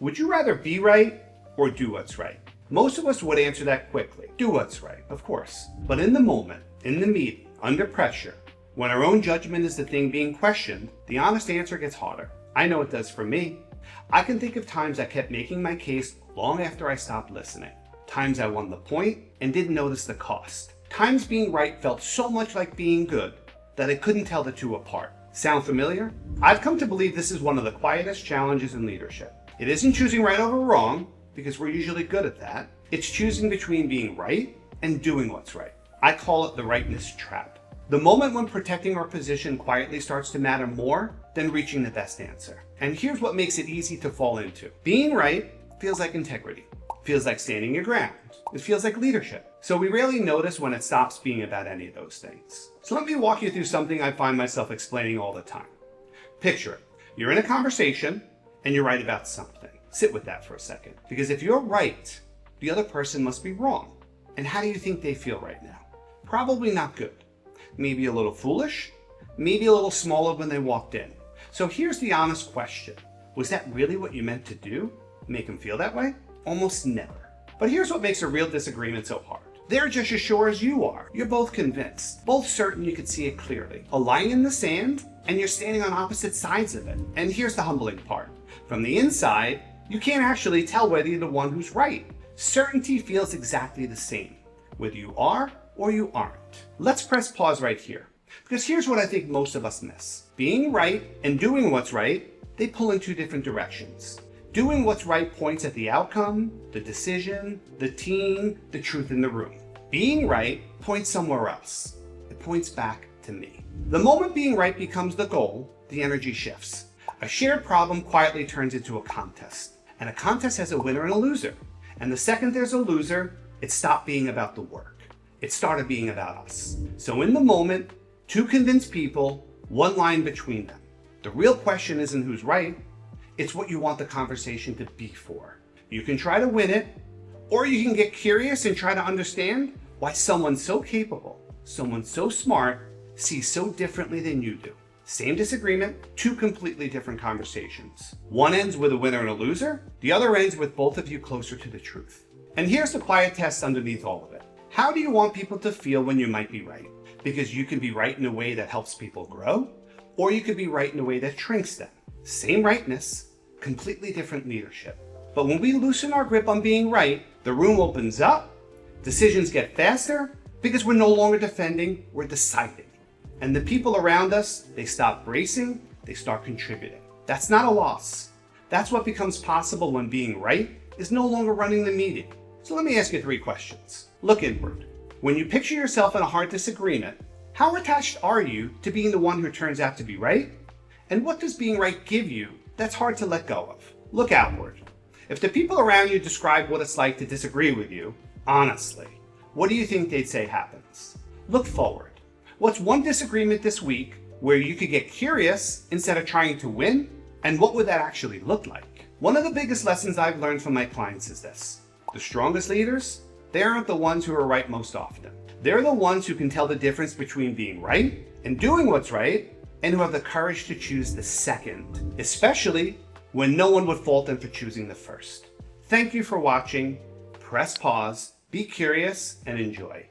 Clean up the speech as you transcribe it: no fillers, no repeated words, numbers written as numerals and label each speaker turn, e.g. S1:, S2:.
S1: Would you rather be right or do what's right? Most of us would answer that quickly. Do what's right, of course. But in the moment, in the meeting, under pressure, when our own judgment is the thing being questioned, the honest answer gets harder. I know it does for me. I can think of times I kept making my case long after I stopped listening. Times I won the point and didn't notice the cost. Times being right felt so much like being good that I couldn't tell the two apart. Sound familiar? I've come to believe this is one of the quietest challenges in leadership. It isn't choosing right over wrong, because we're usually good at that. It's choosing between being right and doing what's right. I call it the rightness trap. The moment when protecting our position quietly starts to matter more than reaching the best answer. And here's what makes it easy to fall into. Being right feels like integrity. Feels like standing your ground. It feels like leadership. So we rarely notice when it stops being about any of those things. So let me walk you through something I find myself explaining all the time. Picture it. You're in a conversation and you're right about something. Sit with that for a second. Because if you're right, the other person must be wrong. And how do you think they feel right now? Probably not good. Maybe a little foolish. Maybe a little smaller when they walked in. So here's the honest question. Was that really what you meant to do? Make them feel that way? Almost never. But here's what makes a real disagreement so hard. They're just as sure as you are. You're both convinced, both certain you can see it clearly. A line in the sand, and you're standing on opposite sides of it. And here's the humbling part. From the inside, you can't actually tell whether you're the one who's right. Certainty feels exactly the same, whether you are or you aren't. Let's press pause right here, because here's what I think most of us miss. Being right and doing what's right, they pull in two different directions. Doing what's right points at the outcome, the decision, the team, the truth in the room. Being right points somewhere else. It points back to me. The moment being right becomes the goal, the energy shifts. A shared problem quietly turns into a contest. And a contest has a winner and a loser. And the second there's a loser, it stopped being about the work. It started being about us. So in the moment, two convinced people, one line between them. The real question isn't who's right, it's what you want the conversation to be for. You can try to win it, or you can get curious and try to understand why someone so capable, someone so smart, sees so differently than you do. Same disagreement, two completely different conversations. One ends with a winner and a loser, the other ends with both of you closer to the truth. And here's the quiet test underneath all of it. How do you want people to feel when you might be right? Because you can be right in a way that helps people grow, or you could be right in a way that shrinks them. Same rightness, completely different leadership. But when we loosen our grip on being right, the room opens up, decisions get faster, because we're no longer defending, we're deciding. And the people around us, they stop bracing, they start contributing. That's not a loss. That's what becomes possible when being right is no longer running the meeting. So let me ask you 3 questions. Look inward. When you picture yourself in a hard disagreement, how attached are you to being the one who turns out to be right? And what does being right give you that's hard to let go of? Look outward. If the people around you describe what it's like to disagree with you, honestly, what do you think they'd say happens? Look forward. What's one disagreement this week where you could get curious instead of trying to win? And what would that actually look like? One of the biggest lessons I've learned from my clients is this. The strongest leaders, they aren't the ones who are right most often. They're the ones who can tell the difference between being right and doing what's right, and who have the courage to choose the second, especially when no one would fault them for choosing the first. Thank you for watching. Press pause, be curious, and enjoy.